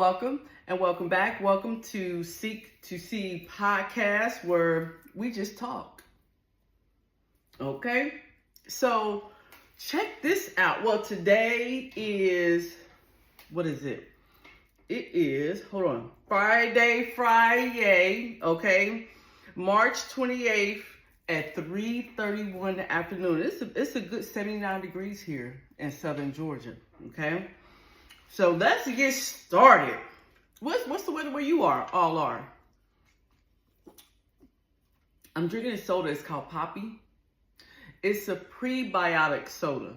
Welcome and welcome back. Welcome to Seek to See podcast where we just talk. Okay, so check this out. Well, today is, what is it? It is, hold on, Friday, okay, March 28th at 3:31 in the afternoon. It's a good 79 degrees here in southern Georgia, okay? So let's get started. What's the weather where you all are? I'm drinking a soda. It's called Poppy. It's a prebiotic soda.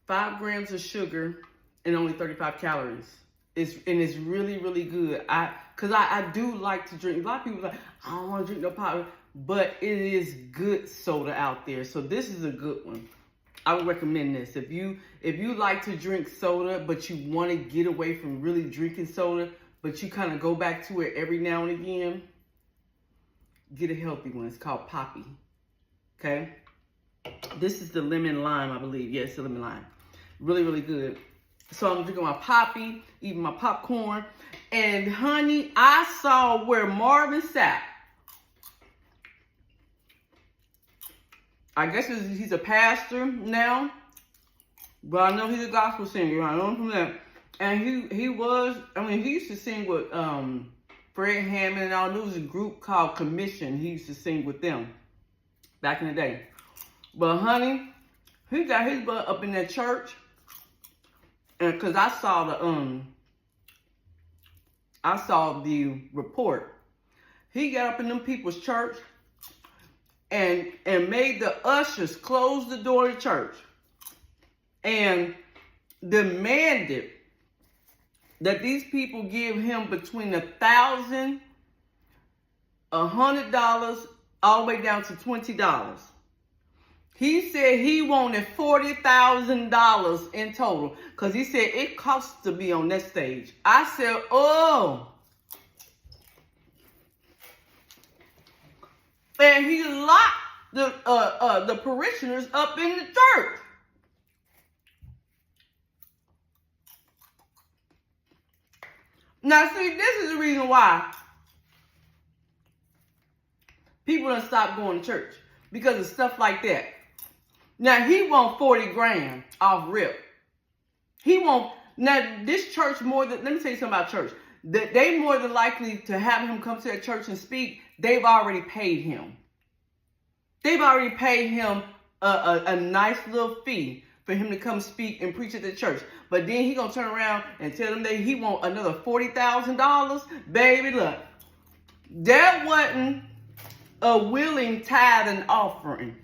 5 grams of sugar and only 35 calories. It's really, really good. Cause I do like to drink. A lot of people are like, I don't want to drink no Poppy, but it is good soda out there. So this is a good one. I would recommend this. If you like to drink soda, but you want to get away from really drinking soda, but you kind of go back to it every now and again, get a healthy one. It's called Poppy. Okay? This is the lemon lime, I believe. Yes, the lemon lime. Really, really good. So I'm drinking my Poppy, eating my popcorn. And honey, I saw where Marvin Sapp, I guess he's a pastor now, but I know he's a gospel singer. I know him from that. And he used to sing with Fred Hammond and all. There was a group called Commission. He used to sing with them back in the day. But honey, he got his butt up in that church, and cause I saw the report. He got up in them people's church and made the ushers close the door to church and demanded that these people give him between $1,000, $100, all the way down to $20. He said he wanted $40,000 in total because he said it costs to be on that stage. I said, oh. And he locked the parishioners up in the church. Now, see, this is the reason why people don't stop going to church, because of stuff like that. Now, he want 40 grand off rip. Now, this church let me tell you something about church. They more than likely to have him come to that church and speak. They've already paid him. They've already paid him a nice little fee for him to come speak and preach at the church. But then he gonna turn around and tell them that he want another $40,000. Baby, look, that wasn't a willing tithe and offering.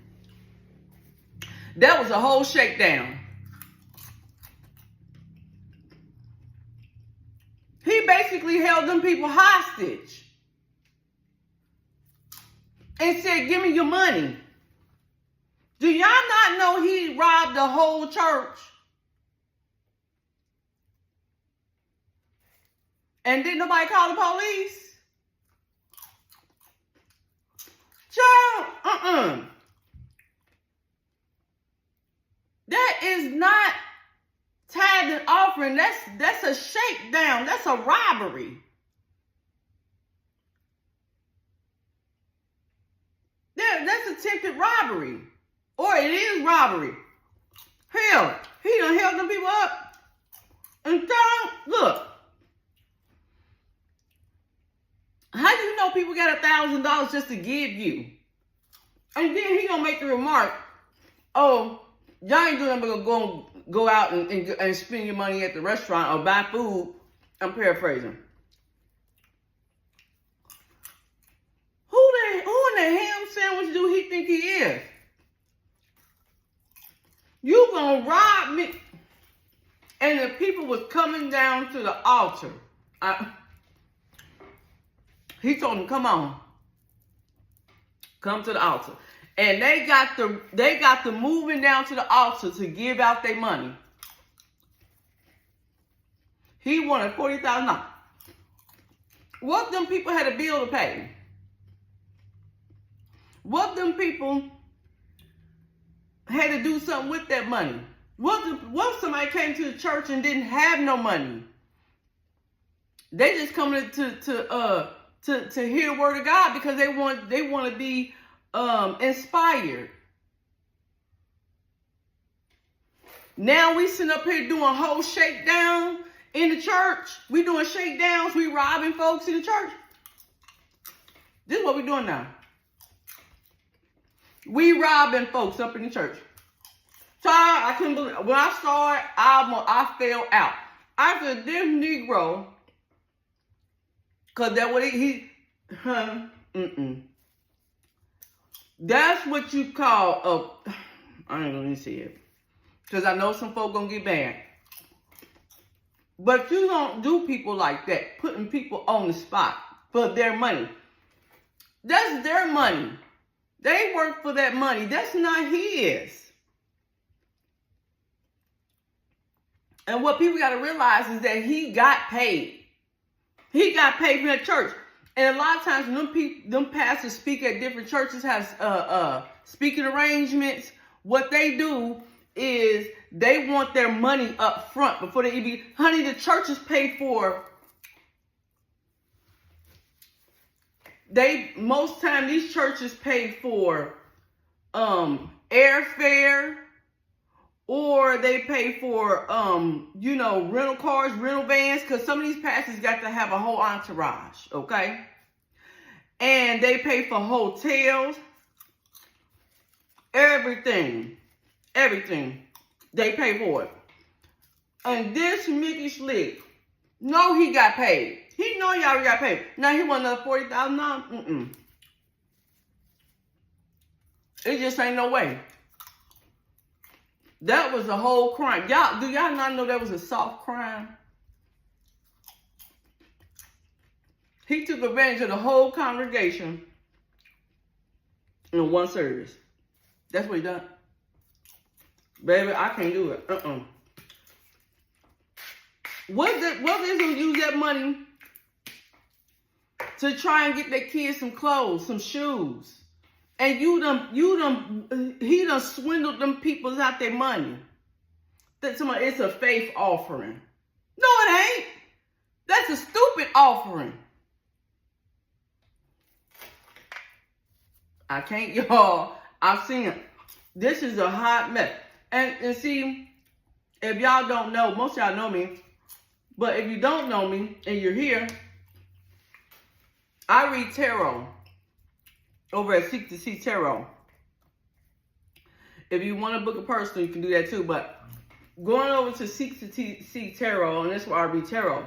That was a whole shakedown. He basically held them people hostage and said, give me your money. Do y'all not know he robbed the whole church? And didn't nobody call the police? Child, That is not tithe and offering. That's a shakedown. That's a robbery. That's attempted robbery. Or it is robbery. Hell, he done held them people up. And look. How do you know people got $1,000 just to give you? And then he gonna make the remark, oh, y'all ain't doing nothing but go out and spend your money at the restaurant or buy food. I'm paraphrasing. Who in the ham sandwich do he think he is? You gonna rob me? And the people was coming down to the altar. He told them, come on. Come to the altar. And they got the moving down to the altar to give out their money. He wanted $40,000. What them people had a bill to pay? What them people had to do something with that money? What if somebody came to the church and didn't have no money? They just coming to hear the word of God because they want to be inspired. Now we sitting up here doing whole shakedown in the church. We doing shakedowns. We robbing folks in the church. This is what we doing now. We robbing folks up in the church. So I couldn't believe when I saw it. I fell out. I said, "This Negro," cause that what That's what you call a. I ain't gonna say it, cause I know some folk gonna get mad. But you don't do people like that, putting people on the spot for their money. That's their money. They work for that money. That's not his. And what people got to realize is that he got paid. He got paid from that church. And a lot of times when them pastors speak at different churches, have speaking arrangements, what they do is they want their money up front before they even, honey, the churches pay for, most time these churches pay for airfare, or they pay for rental cars, rental vans, because some of these pastors got to have a whole entourage, okay? And they pay for hotels, everything they pay for it. And this Mickey Slick, no, he got paid. He know he already got paid. Now he want another $40,000. It just ain't no way. That was a whole crime. Do y'all not know that was a soft crime? He took advantage of the whole congregation in one service. That's what he done. Baby, I can't do it. What is gonna use that money to try and get their kids some clothes, some shoes? And he done swindled them people out their money. It's a faith offering. No, it ain't. That's a stupid offering. I can't, y'all. I've seen it. This is a hot mess. And see, if y'all don't know, most of y'all know me, but if you don't know me and you're here, I read tarot over at Seek to See Tarot. If you want to book a person, you can do that too. But going over to Seek to See Tarot, and that's why I read tarot.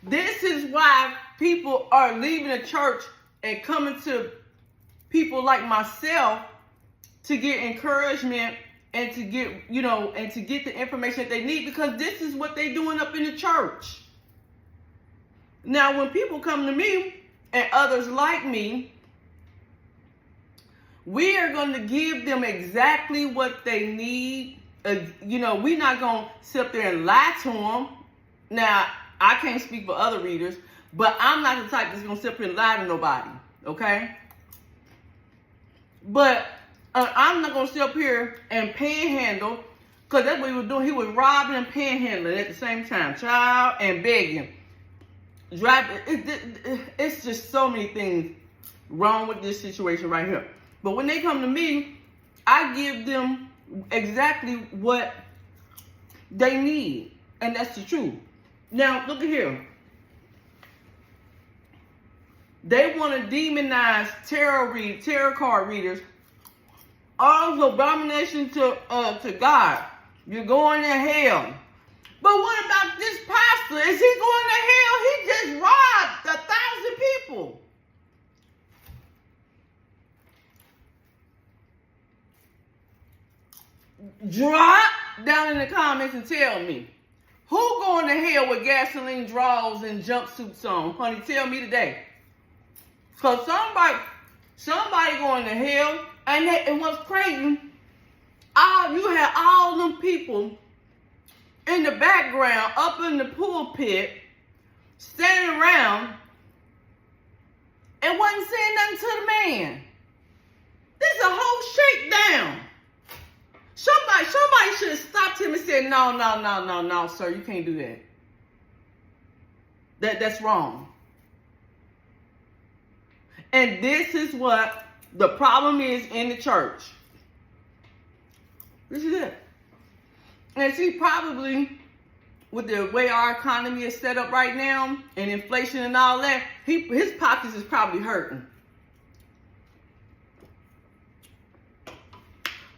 This is why people are leaving the church and coming to people like myself to get encouragement and to get, and to get the information that they need, because this is what they're doing up in the church. Now, when people come to me and others like me, we are going to give them exactly what they need. We're not going to sit up there and lie to them. Now, I can't speak for other readers, but I'm not the type that's going to sit up here and lie to nobody, okay? But I'm not going to sit up here and panhandle, because that's what he was doing. He was robbing and panhandling at the same time, child, and begging. It's just so many things wrong with this situation right here. But when they come to me, I give them exactly what they need. And that's the truth. Now, look at here. They want to demonize tarot card readers. Also, abomination to God. You're going to hell. But what about this pastor? Is he going to hell? He just robbed 1,000 people. Drop down in the comments and tell me, who going to hell with gasoline drawers and jumpsuits on? Honey, tell me today. Because somebody going to hell. And what's crazy, you had all them people in the background, up in the pulpit, standing around, and wasn't saying nothing to the man. This is a whole shakedown. Somebody should have stopped him and said, no, sir, you can't do that. That's wrong. And this is what the problem is in the church. This is it. And see, probably with the way our economy is set up right now and inflation and all that, his pockets is probably hurting.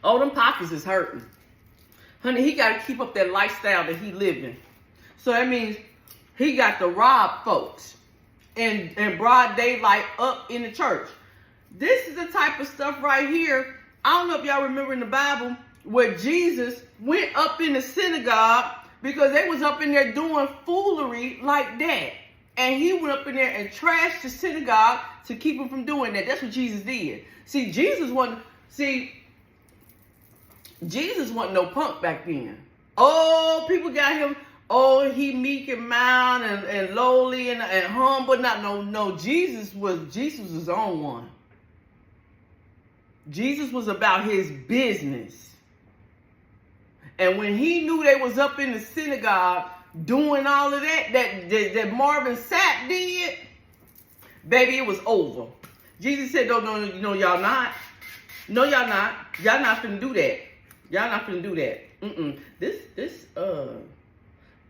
Oh, them pockets is hurting. Honey, he got to keep up that lifestyle that he living. So that means he got to rob folks in broad daylight up in the church. This is the type of stuff right here. I don't know if y'all remember in the Bible where Jesus went up in the synagogue because they was up in there doing foolery like that. And he went up in there and trashed the synagogue to keep them from doing that. That's what Jesus did. See, Jesus wasn't no punk back then. Oh, people got him. Oh, he meek and mild and lowly and humble. No. Jesus was his own one. Jesus was about his business. And when he knew they was up in the synagogue doing all of that Marvin Sapp did, baby, it was over. Jesus said, no, y'all not. No, y'all not. Y'all not finna do that. Y'all not finna do that. This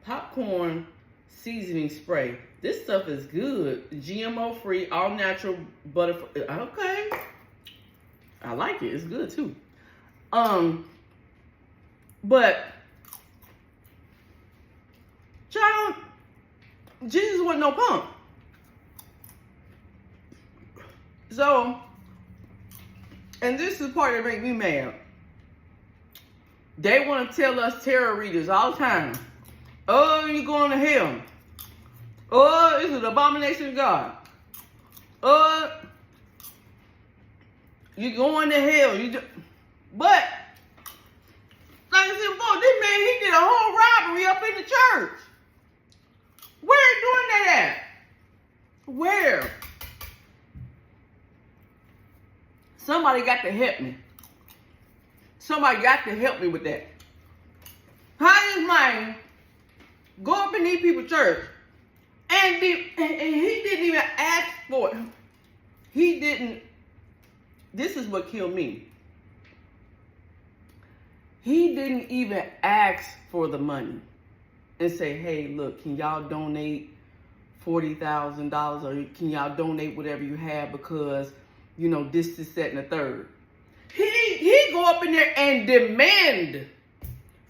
popcorn seasoning spray. This stuff is good. GMO free, all natural butter. Okay. I like it. It's good too. But child, Jesus wasn't no punk. So, and this is the part that makes me mad. They want to tell us tarot readers all the time, oh, you're going to hell. Oh, it's an abomination of God. Oh, you're going to hell. But, like I said before, this man, he did a whole robbery up in the church. Where doing that at? Where? Somebody got to help me. Somebody got to help me with that. How this man go up in these people's church and he didn't even ask for it. He didn't. This is what killed me. He didn't even ask for the money and say, hey, look, can y'all donate $40,000 or can y'all donate whatever you have because, this, that, and the third. He go up in there and demand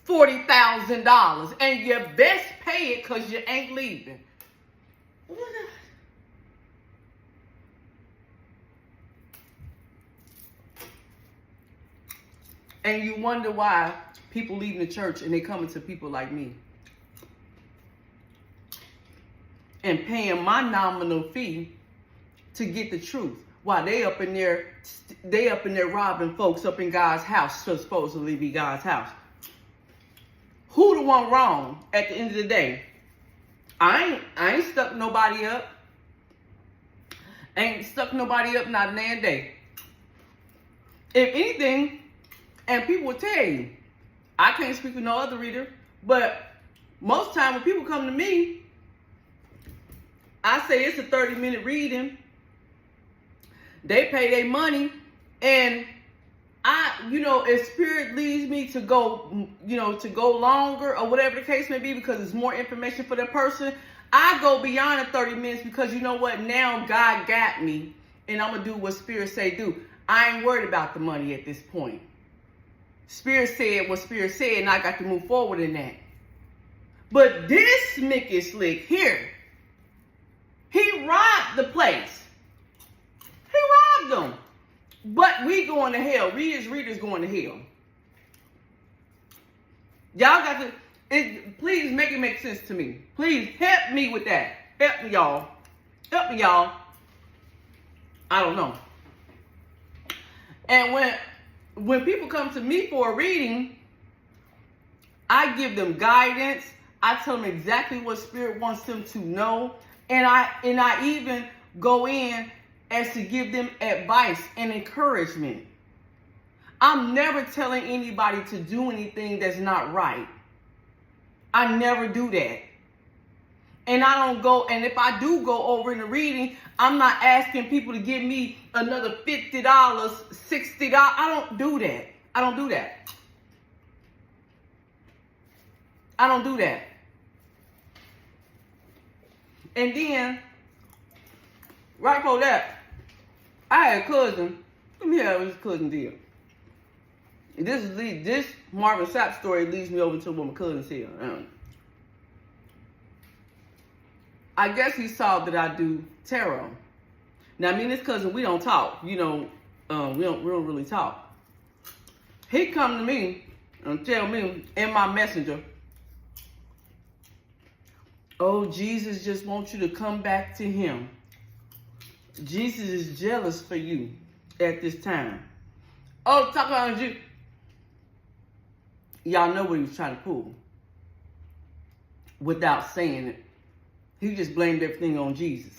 $40,000 and you best pay it because you ain't leaving. And you wonder why people leaving the church and they coming to people like me. And paying my nominal fee to get the truth. While they up in there robbing folks up in God's house, so supposedly be God's house. Who the one wrong at the end of the day? I ain't stuck nobody up. Ain't stuck nobody up not a damn day. If anything, and people will tell you, I can't speak for no other reader, but most time when people come to me, I say it's a 30-minute reading. They pay their money, and if spirit leads me to go, to go longer or whatever the case may be because it's more information for that person, I go beyond the 30 minutes because you know what? Now God got me, and I'm going to do what spirit say do. I ain't worried about the money at this point. Spirit said what spirit said, and I got to move forward in that. But this Mickey Slick here, he robbed the place. He robbed them. But we going to hell. Readers going to hell. Y'all got to, please make it make sense to me. Please help me with that. Help me, y'all. Help me, y'all. I don't know. And when people come to me for a reading, I give them guidance. I tell them exactly what spirit wants them to know. And I even go in as to give them advice and encouragement. I'm never telling anybody to do anything that's not right. I never do that. And I don't go, and if I do go over in the reading, I'm not asking people to give me another $50, $60. I don't do that. I don't do that. I don't do that. And then, right before that, I had a cousin. Let me hear what his cousin did. This Marvin Sapp story leads me over to what my cousin said. I guess he saw that I do tarot. Now, me and this cousin, we don't talk. You know, we don't really talk. He come to me and tell me in my messenger, oh, Jesus just wants you to come back to him. Jesus is jealous for you at this time. Oh, talk about you. Y'all know what he was trying to pull without saying it. He just blamed everything on Jesus,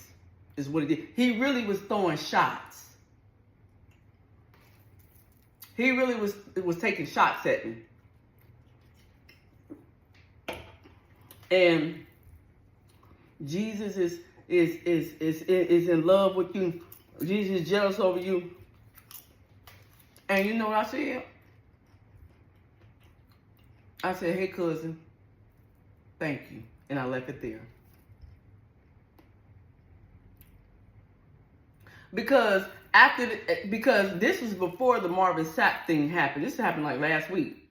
is what he did. He really was throwing shots. He really was taking shots at me. And Jesus is in love with you. Jesus is jealous over you. And you know what I said? I said, hey, cousin, thank you. And I left it there. Because because this was before the Marvin Sapp thing happened. This happened like last week.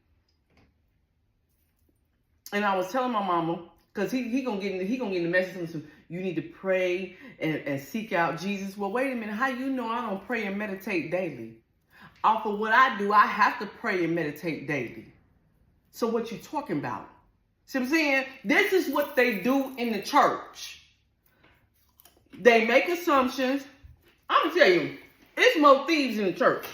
And I was telling my mama, because he gonna get in the message, so you need to pray and seek out Jesus. Well, wait a minute, how you know I don't pray and meditate daily? Off of what I do, I have to pray and meditate daily. So what you talking about? See what I'm saying? This is what they do in the church. They make assumptions. I'm going to tell you, it's more thieves in the church.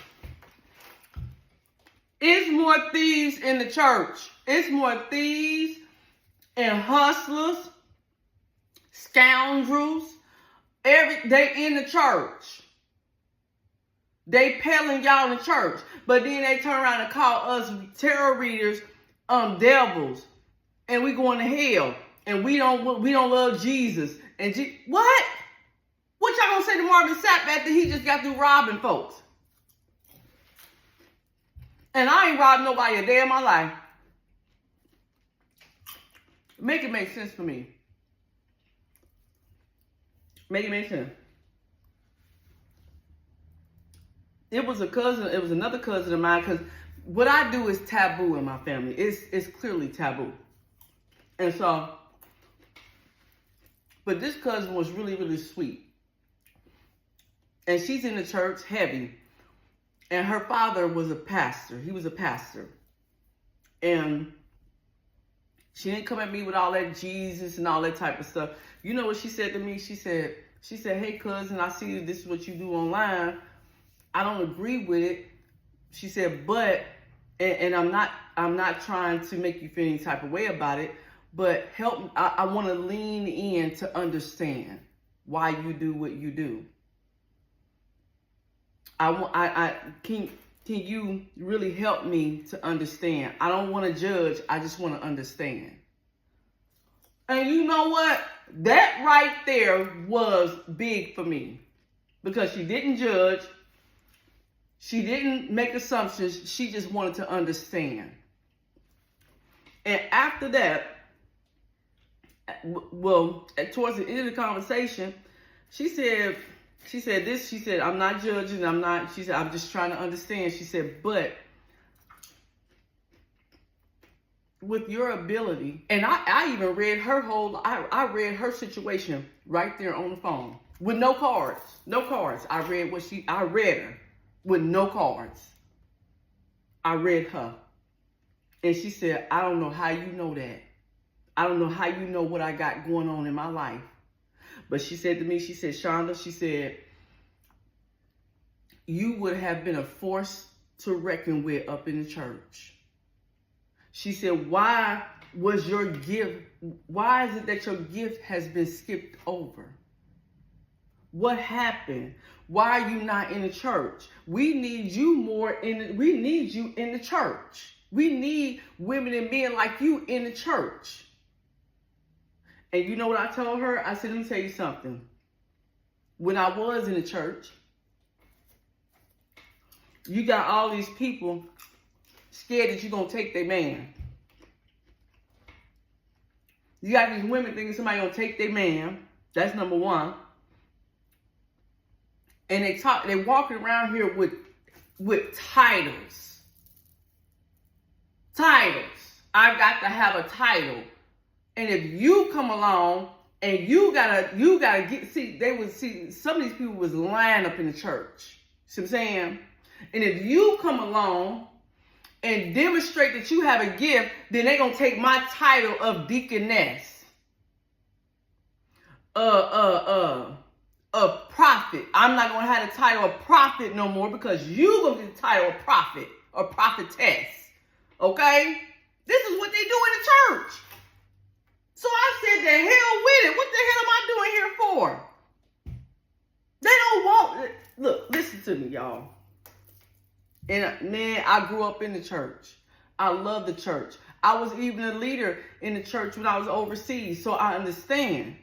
It's more thieves in the church. It's more thieves and hustlers, scoundrels. They in the church. They peddling y'all in the church. But then they turn around and call us tarot readers devils. And we going to hell. And we don't love Jesus. And what? What y'all gonna say to Marvin Sapp after he just got through robbing folks? And I ain't robbed nobody a day in my life. Make it make sense for me. Make it make sense. It was another cousin of mine, because what I do is taboo in my family. It's clearly taboo. And so, but this cousin was really, really sweet. And she's in the church heavy. And her father was a pastor. He was a pastor. And she didn't come at me with all that Jesus and all that type of stuff. You know what she said to me? She said, hey, cousin, I see this is what you do online. I don't agree with it. She said, but, and I'm not trying to make you feel any type of way about it, but help, I want to lean in to understand why you do what you do. Can you really help me to understand? I don't want to judge. I just want to understand. And you know what? That right there was big for me, because she didn't judge. She didn't make assumptions. She just wanted to understand. And after that, well, towards the end of the conversation, she said, I'm not judging, she said, I'm just trying to understand. She said, but with your ability, and I even read her I read her situation right there on the phone with no cards. I read her with no cards. I read her. And she said, I don't know how you know that. I don't know how you know what I got going on in my life. But she said to me, she said, Shonda, she said, you would have been a force to reckon with up in the church. She said, why is it that your gift has been skipped over? What happened? Why are you not in the church? We need you we need you in the church. We need women and men like you in the church. And you know what I told her? I said, let me tell you something. When I was in the church, you got all these people scared that you're going to take their man. You got these women thinking somebody going to take their man. That's number one. And they walking around here with titles. Titles. I've got to have a title. And if you come along and you gotta get, they would see some of these people was lying up in the church. See what I'm saying? And if you come along and demonstrate that you have a gift, then they're gonna take my title of deaconess. Of prophet. I'm not gonna have the title of prophet no more because you gonna get the title of prophet or prophetess. Okay? This is what they do in the church. So I said, the hell with it. What the hell am I doing here for? They don't want, look, listen to me, y'all. And man, I grew up in the church. I love the church. I was even a leader in the church when I was overseas, so I understand.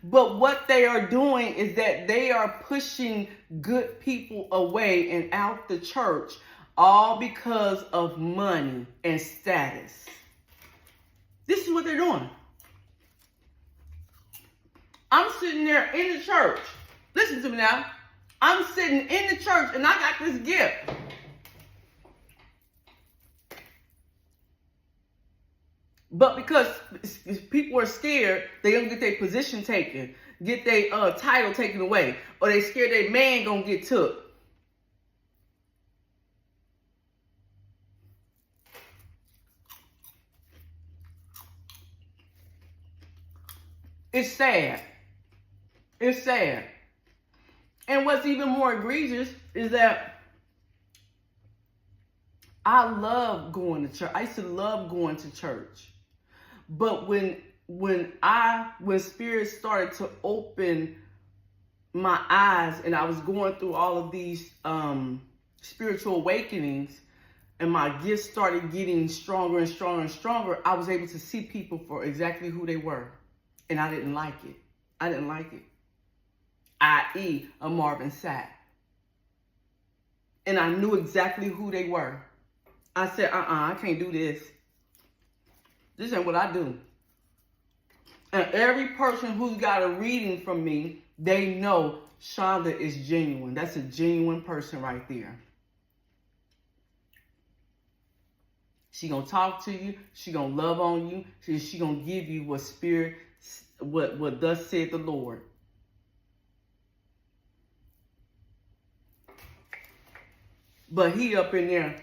But what they are doing is that they are pushing good people away and out the church, all because of money and status. This is what they're doing. I'm sitting there in the church. Listen to me now. I'm sitting in the church and I got this gift. But because people are scared, they don't get their position taken, get their title taken away, or they scared their man gonna get took. It's sad. It's sad. And what's even more egregious is that I love going to church. I used to love going to church. But when Spirit started to open my eyes and I was going through all of these spiritual awakenings and my gifts started getting stronger and stronger and stronger, I was able to see people for exactly who they were. And I didn't like it. I didn't like it. I.e. a Marvin Sapp. And I knew exactly who they were. I said, I can't do this. This ain't what I do. And every person who's got a reading from me, they know Shonda is genuine. That's a genuine person right there. She gonna talk to you. She gonna love on you. She gonna give you what Spirit, what thus said the Lord. But he up in there,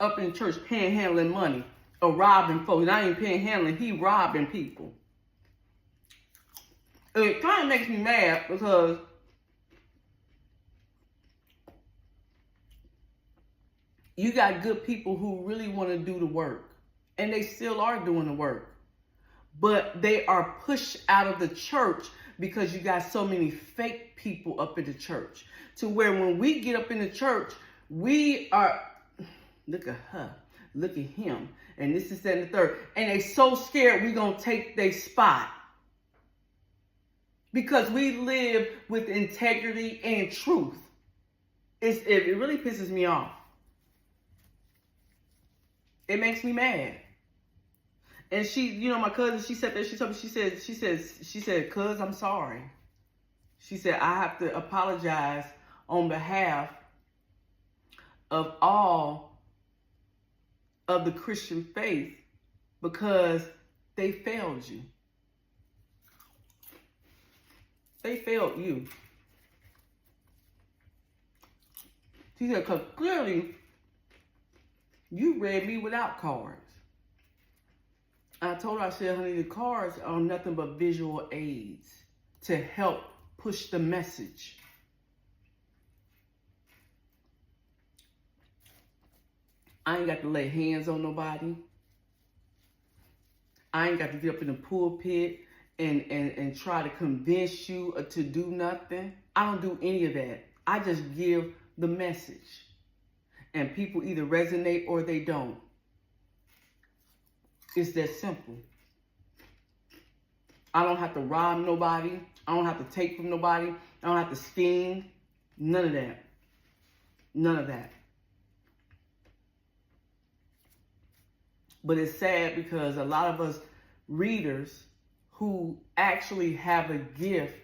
up in church, panhandling money or robbing folks. Not even panhandling, he robbing people. And it kind of makes me mad because you got good people who really want to do the work. And they still are doing the work. But they are pushed out of the church because you got so many fake people up in the church. To where when we get up in the church, we are, look at her, look at him, and this is that and the third. And they so scared we gonna take their spot. Because we live with integrity and truth. It really pisses me off. It makes me mad. And she, you know, my cousin, she said that, she told me, she said, cuz, I'm sorry. She said, I have to apologize on behalf of all of the Christian faith because they failed you. They failed you. She said, because clearly you read me without cards. I told her, I said, honey, the cards are nothing but visual aids to help push the message. I ain't got to lay hands on nobody. I ain't got to get up in the pulpit and try to convince you to do nothing. I don't do any of that. I just give the message. And people either resonate or they don't. It's that simple. I don't have to rob nobody. I don't have to take from nobody. I don't have to scheme. None of that. None of that. But it's sad because a lot of us readers who actually have a gift,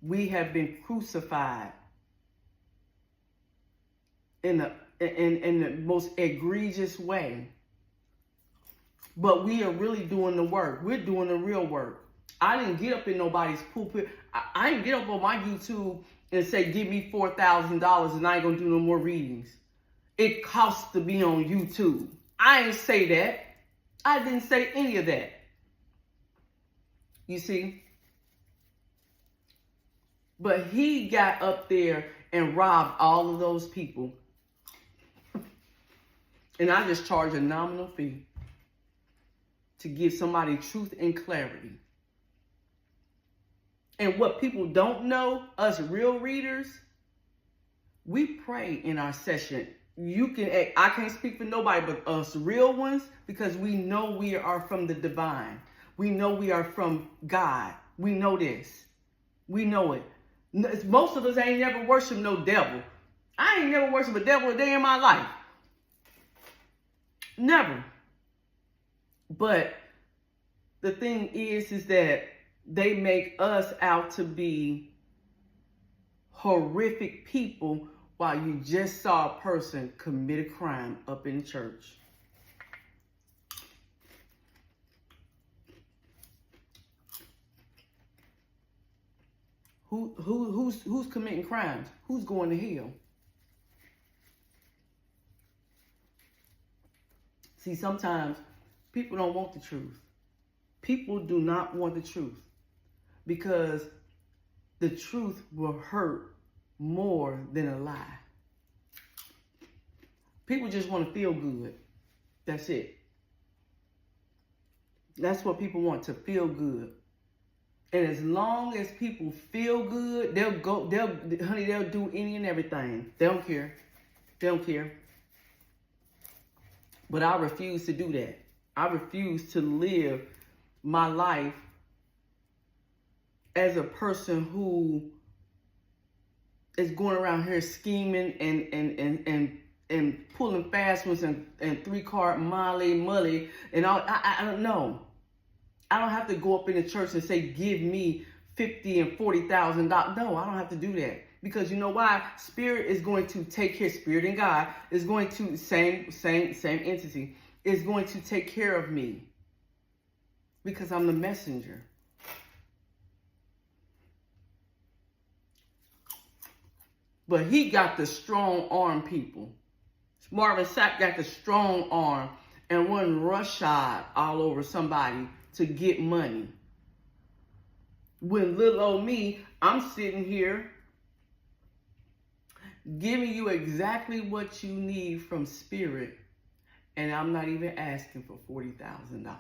we have been crucified in the most egregious way. But we are really doing the work. We're doing the real work. I didn't get up in nobody's pulpit. I didn't get up on my YouTube and say, give me $4,000 and I ain't going to do no more readings. It costs to be on YouTube. I didn't say that. I didn't say any of that. You see? But he got up there and robbed all of those people. And I just charge a nominal fee to give somebody truth and clarity. And what people don't know, us real readers, we pray in our session. I can't speak for nobody but us real ones, because we know we are from the divine. We know we are from God. We know this. We know it. Most of us ain't never worshiped no devil. I ain't never worshiped a devil a day in my life. Never. But the thing is that they make us out to be horrific people while you just saw a person commit a crime up in church. Who's committing crimes? Who's going to hell? See, sometimes people don't want the truth. People do not want the truth because the truth will hurt more than a lie. People just want to feel good. That's it. That's what people want, to feel good. And as long as people feel good, they'll do any and everything. They don't care. They don't care. But I refuse to do that. I refuse to live my life as a person who is going around here scheming and pulling fast ones and 3-card molly and all. I don't know. I don't have to go up in the church and say, give me $50,000 and $40,000. No, I don't have to do that. Because you know why? Spirit is going to take care. Spirit and God is going to, same entity, is going to take care of me. Because I'm the messenger. But he got the strong arm, people. Marvin Sapp got the strong arm and one rushshod all over somebody to get money. When little old me, I'm sitting here giving you exactly what you need from Spirit, and I'm not even asking for $40,000.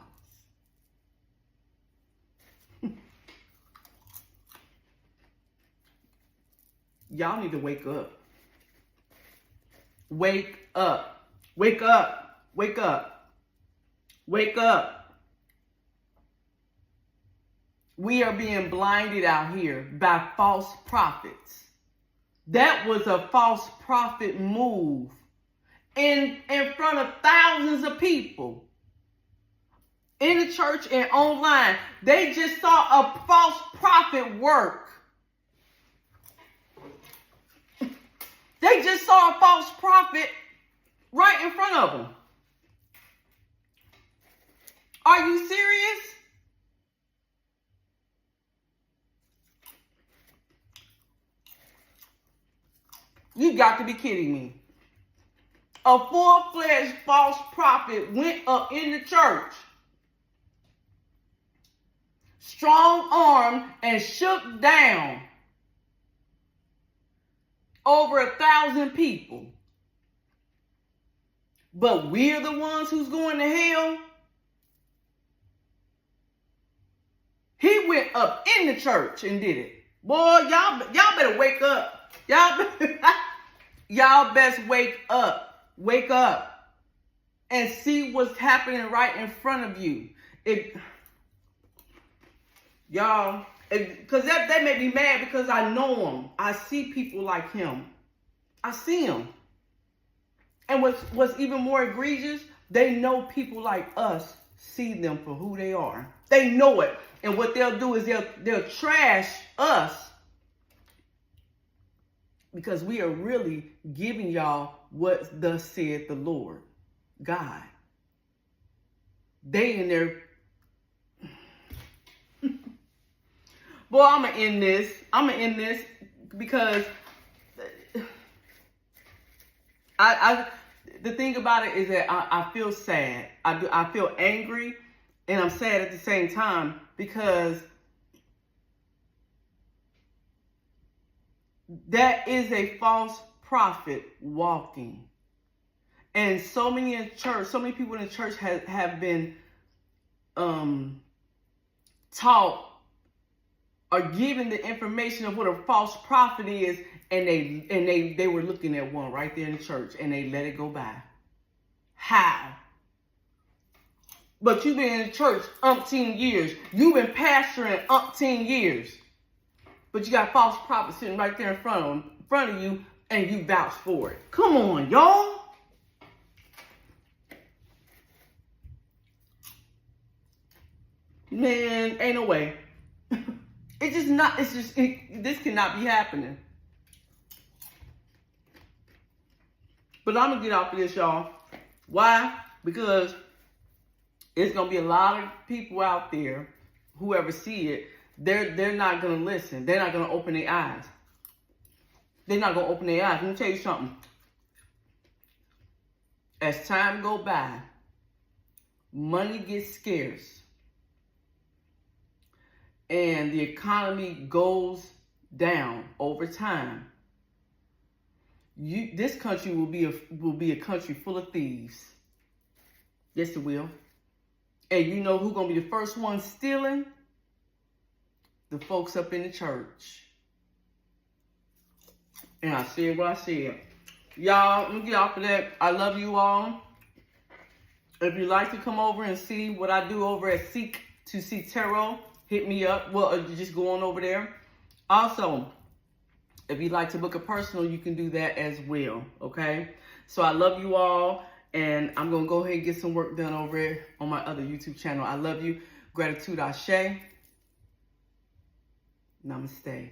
Y'all need to wake up. Wake up. Wake up. Wake up. Wake up. We are being blinded out here by false prophets. That was a false prophet move in front of thousands of people in the church and online. They just saw a false prophet work. They just saw a false prophet right in front of them. Are you serious? You got to be kidding me. A full-fledged false prophet went up in the church, strong-armed and shook down over 1,000 people. But we're the ones who's going to hell. He went up in the church and did it. Boy, y'all better wake up. Y'all best wake up. Wake up and see what's happening right in front of you. Y'all, because that made me mad because I know him. I see people like him. I see him. And what's even more egregious, they know people like us see them for who they are. They know it. And what they'll do is they'll trash us because we are really giving y'all what thus said the Lord, God. They in there. Boy, I'm going to end this. I'm going to end this because the thing about it is that I feel sad. I feel angry and I'm sad at the same time because that is a false prophet walking. And so many in church, so many people in the church have been taught or given the information of what a false prophet is, and they were looking at one right there in the church and they let it go by. How? But you've been in the church umpteen years. You've been pastoring umpteen years. But you got false prophets sitting right there in front of you and you vouch for it. Come on, y'all. Man, ain't no way. This cannot be happening. But I'm going to get off of this, y'all. Why? Because it's going to be a lot of people out there, whoever see it, they're not going to listen. They're not going to open their eyes. They're not going to open their eyes. Let me tell you something. As time go by, money gets scarce. And the economy goes down over time. This country will be a country full of thieves. Yes, it will. And you know who's gonna be the first one stealing? The folks up in the church. And I said what I said. Y'all, let me get off of that. I love you all. If you'd like to come over and see what I do over at Seek to See Tarot, hit me up. Well, just go on over there. Also, if you'd like to book a personal, you can do that as well, okay? So I love you all, and I'm going to go ahead and get some work done over it on my other YouTube channel. I love you. Gratitude, Ashe. Namaste.